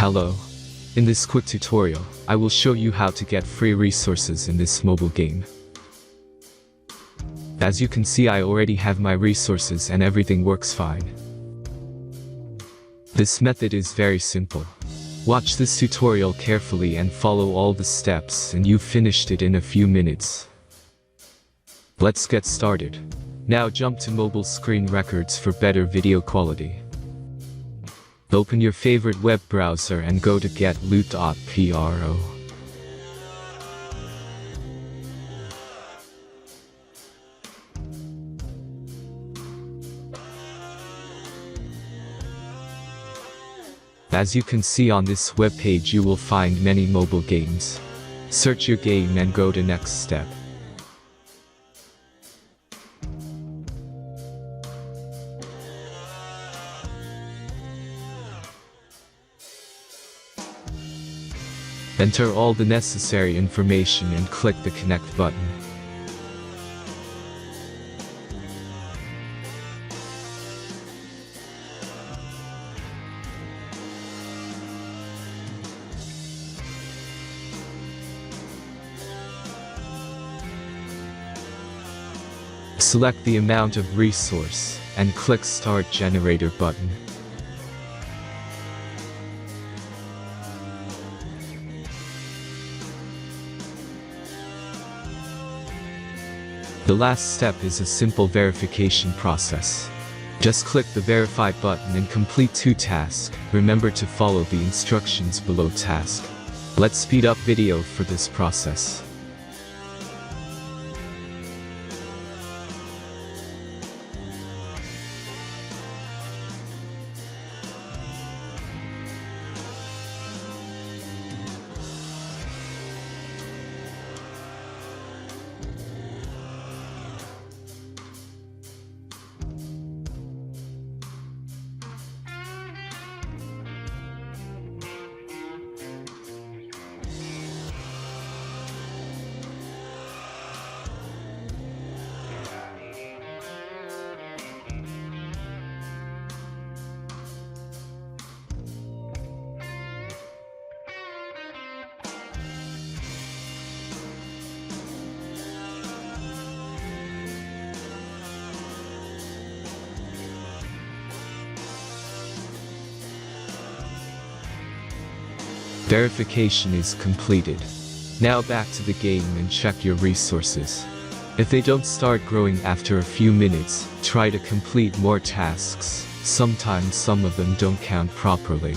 Hello. In this quick tutorial, I will show you how to get free resources in this mobile game. As you can see, I already have my resources and everything works fine. This method is very simple. Watch this tutorial carefully and follow all the steps and you've finished it in a few minutes. Let's get started. Now jump to mobile screen records for better video quality. Open your favorite web browser and go to get.alot.pro. As you can see on this web page, you will find many mobile games. Search your game and go to next step. Enter all the necessary information and click the connect button. Select the amount of resource and click Start Generator button. The last step is a simple verification process. Just click the Verify button and complete 2 tasks. Remember to follow the instructions below task. Let's speed up video for this process. Verification is completed. Now back to the game and check your resources. If they don't start growing after a few minutes, try to complete more tasks. Sometimes some of them don't count properly.